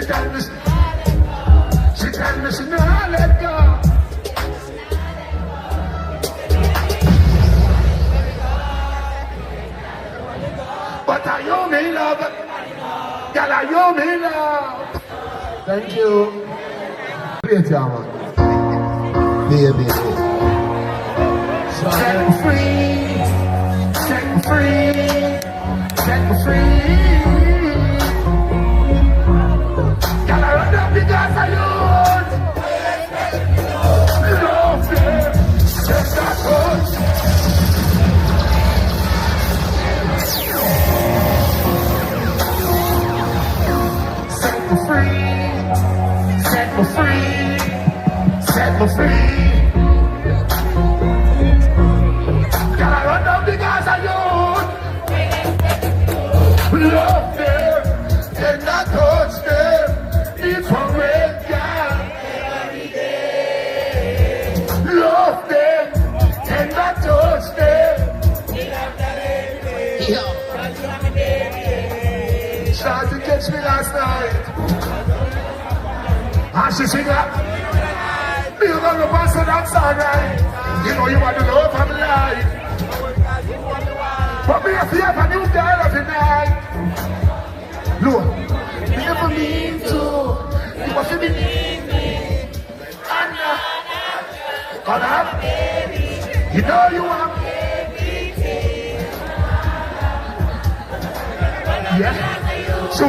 tell me she not let go. But I you me love, girl, I you me love. Thank you. Great, yeah, man. Baby. Set me free, set me free, set me free. Girl, I run up because I use. Love them, set that touch. Set me free, set me free, set me free. Girl, I run up because I use. Love them, and I touch them. It's for red, girl. Love them, and I touch them. Tried to catch me last night. And she sing up. You know the person that's alright. You know you want the love of life. But me a fear for new girl of the night. Look, never mean to. You must be need me. Anna. Hold up. You know you want yeah. So,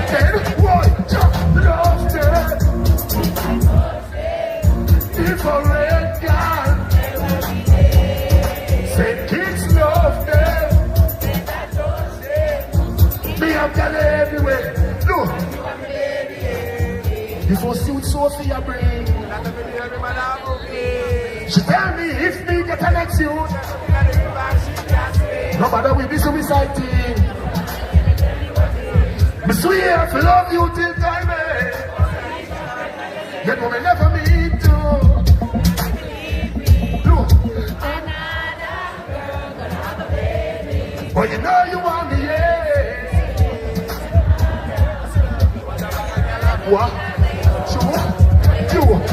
then, boy, just love them. If a red girl, say kids love them. Me have girl everywhere. Look, this was suit Sophia brain. She tell me if me get an next you, no matter with this suicide thing. Me swear to love you till time end. You know me never mean to. Look, but you know you want me, yeah. What?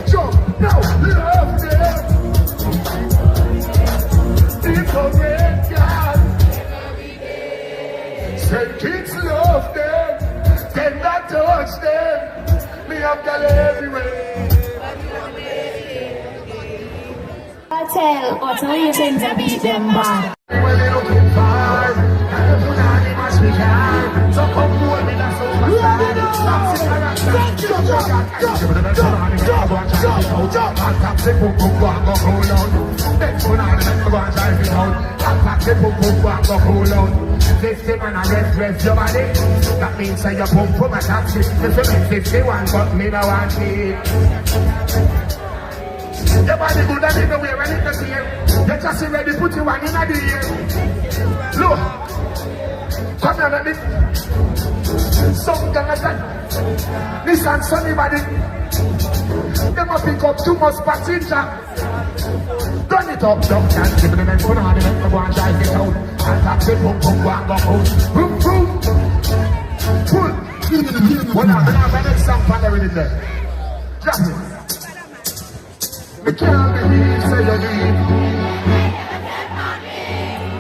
Show, now love them. It's a red God. Say kids love them. Then not touch them. Me have girl everywhere. Kartel, or tell you things to beat them bad. Well, they looking far. And the punani must be hard. So come more with us over side. Fifty man a rest your body. That means say you pump from a taxi. If you make 51, but me no want it. Your body good and in the way when it's here. You just ready put you one in the ear. Look, come here let me. Some gang of that. This and sunny body. They must pick up too much passenger. Turn it up, dump and give them and put on the men to go and drive it out. And taxi, boom, boom, go and go out. Boom, boom. Pull. Hold on, the next song for everything there. Drop it. Me can't believe say you leave.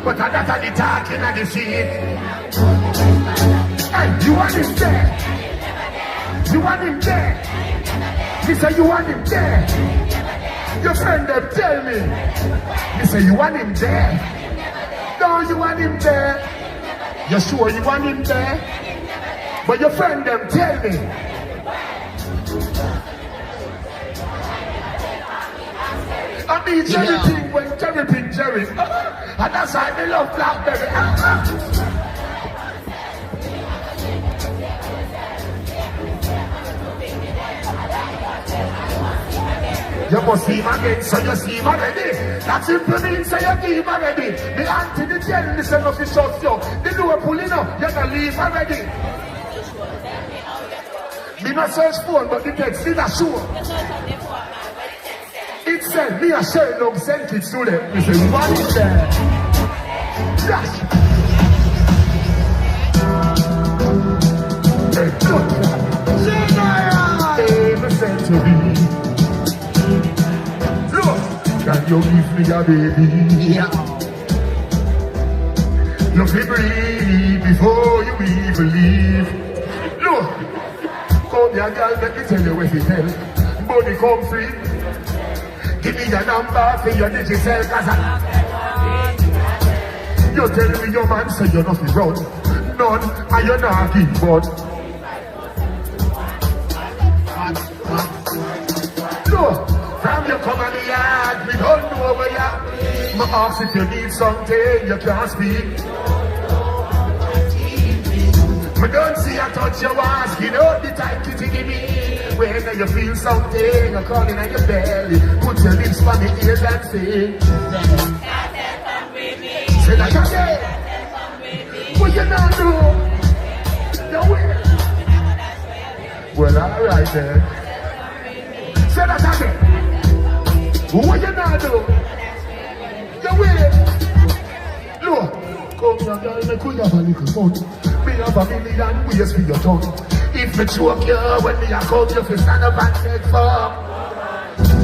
But that's the talking and the shit. Hey, you want him there? You want him there? He say you want him there. Your friend them tell me. He say you want him there. No, you want him there. You sure you want him there? But your friend them tell me. I mean Jerry King when Jerry Pink Jerry. And that's why they love Blackberry. You must see him again, so you see him already. That simply means so you keep already. The auntie, the jelly, the son of the shots, yo. The door pulling up, you're gonna leave already. Me not search phone, but the text is not sure. It said, me a share love, send kids to them. Me say, what is there? Yes. Hey, look. you give me a baby. Yeah. You feel breathe before you even leave. Look, come here, girl, let me tell you what you tell. Money come free. Give me your number for your digital, cause you tell me your man say you're nothing wrong. None, and you're not give but. Look, from you come on the yard, we don't know where you are. My ask if you need something, you can't speak. I don't see I touch your ass, you know the type to give me. When you feel something, you're calling on your belly. Put your lips on the ears and say, say that again. What you not do? You will. Well, alright then. Say that again. What you not do? You will. Look, come here, girl, make we have a little fun. Me have a million ways for your tongue. If me choke you when me a come, you fi stand up and take fuck.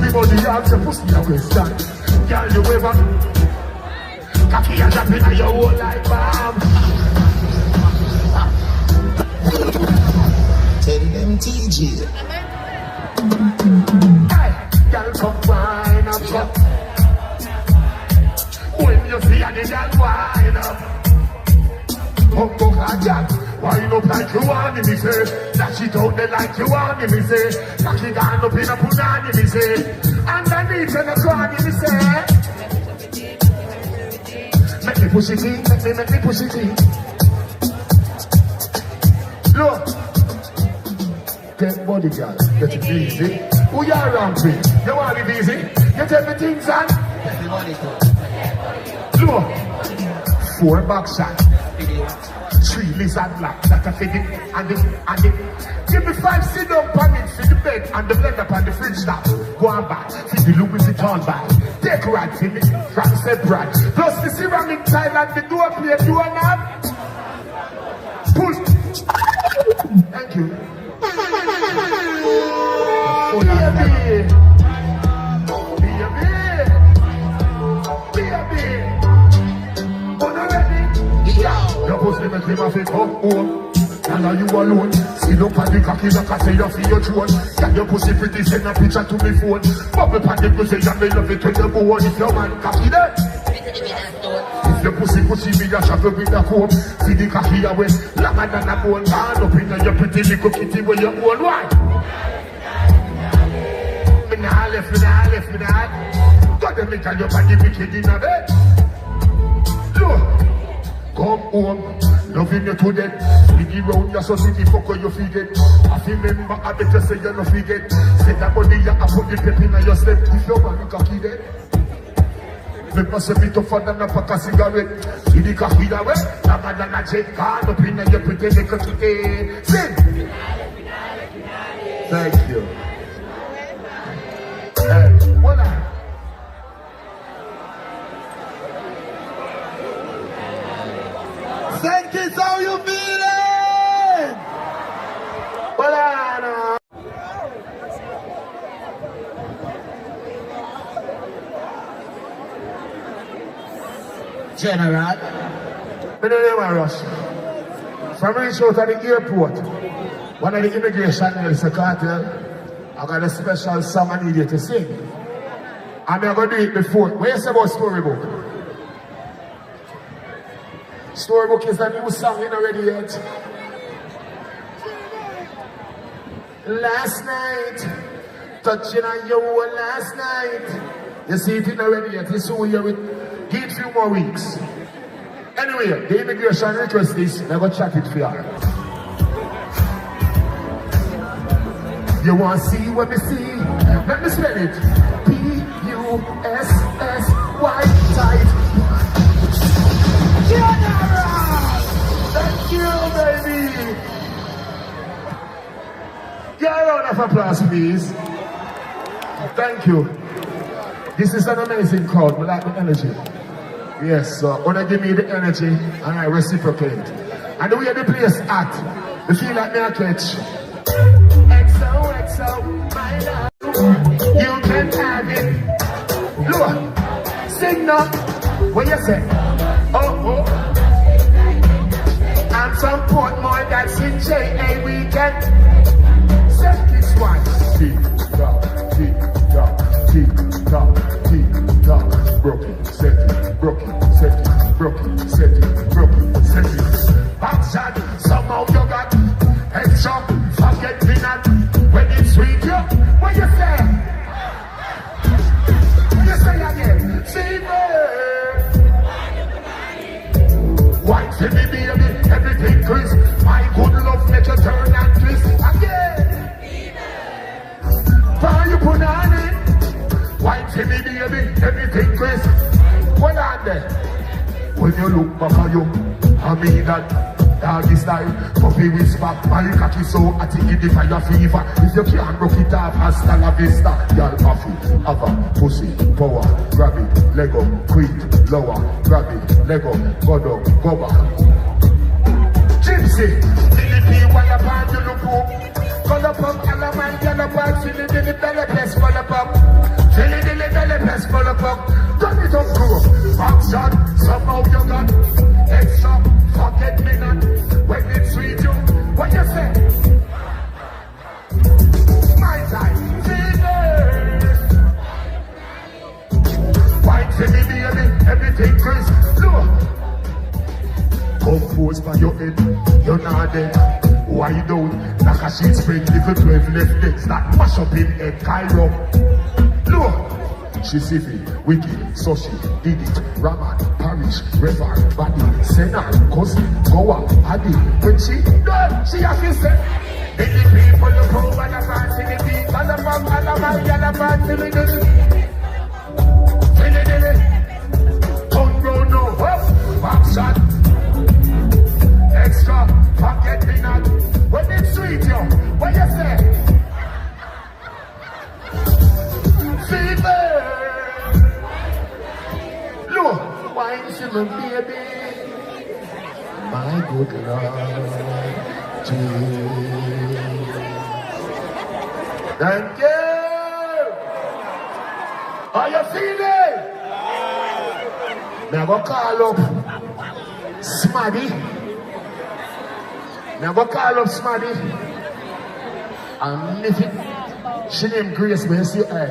Me body ask your pussy a question. Girl, you ever cocky and drop in your whole life, bam. Tell them TG. Hey, girl, come wine up, up. When you see a girl wine up. Humbo Jack, wind up like you want me say. Dash it out there like you want me say. Dash it down up in a punani me say. Underneath in the corner me say. Make me push it in, make me push it in. Look, get body girl, get it easy. Who you around with? You want it easy? You tell me things on. Look, 4 back shot. 3 lizard black that I feed it and it. Give me 5 sit down pan it, feed the bed and the blender pan the fridge stop. Go on back, feed the Louis Vuitton bag. Take right, feed me, France separate. Plus the ceramic tile and the door plate, you and that. Pull. Thank you. Oh, baby. Your pussy make him a fit come home. And are you alone? See look at the cocky like I say you feel your throne. Can your pussy pretty send a picture to me phone? Bubble pan the pussy and me love it when you go on. If your man cocky there, if your pussy me a shackle with a comb. See the cocky away, longer than a bone. Band up in your pretty little kitty where you own. Why? Me nah left, me nah. Got them make your body wicked in a bed. Look. Come home, loving you to death. Biggie round your society, fuck how you forget. I remember, I bet you say you no forget. Say that body, you have put the pep in your step. If your man cocky dead. Remember, say me tougher than a pack of cigarette. See the cocky that way, longer than a jet. Card up in your pretty little today. Sing! Thank you. Hey, hold on. Thank you, how you feeling? Hold on. General. My name is Rush. From reach out at the airport, one of the immigration Vybz Kartel, I got a special song I need you to sing. And I'm going to do it before. What you say about Storybook? Storybook is a new song, you know ready yet? Last night, touching on your last night. You see it in already yet, you see who you're with. Give it a few more weeks. Anyway, the immigration request is, I'm going to chat it for you. You want to see what we see? Let me spell it. P-U-S-S-Y tight. General! Thank you, baby! Get a round of applause, please. Thank you. This is an amazing crowd. We like the energy. Yes, so when I give me the energy, and I reciprocate. And the way the place act, you feel like me a catch. XOXO, my love. You can have it. Look. thing now. What you say? Oh. I'm from Portmore, that's in J.A. weekend. Set this one. Tick-tock, tick-tock, tick-tock, tick-tock. Broke it, set it, broke it, set it, broke it, set it, broke it, set it. Backshot, somehow you got headshot, forget me not. When it's sweet, you, what you say? What you say again? See me. Wine for me, baby, everything crisp. My good love make you turn and twist again. Fire you put on it. Wine for me, baby, everything crisp. Hold on there. When you look back at you, I mean that doggy style, puppy whisper. My cocky so hot it give the fire fever. If you can't rock it off, hasta la vista. Y'all coffee, ava, pussy, power. Grab it, Lego, quick, lower. Grab it, Lego, go down, go back. Gypsy, Philippi, while you pan you look up. Color pump, alaman, yellow pump. Silly dilly belly press, color pump. Silly dilly belly press, color pump. Turn it up, crew. Action, somehow you got extra. Forget me not. When it's sweet, you, what you say? My time, fingers. Wine for me, baby, everything crisp. Look. Compose by your head, you're not dead. Wide out, like a sheet spread, little 12 left legs that mash up in head, Cairo. Look, she civil, wicked, so she did it. Raman, parish, rever, body, senna, cousin, goa, addy. When she done, she has to say, in the people, the pro, and the fans, in the beat, and the bum, and the man, and the man, dilly dilly. Dilly dilly. Don't go no up, back shot. Extra, pocket me not. When it's sweet, yo, what you say? Fever. Look, wine to me, baby. My good love to you. Thank you. Are you feeling? Now go call up Smaddy. Now go call up Smaddy. And if it, she named Grace, but you see her.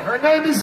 Her name is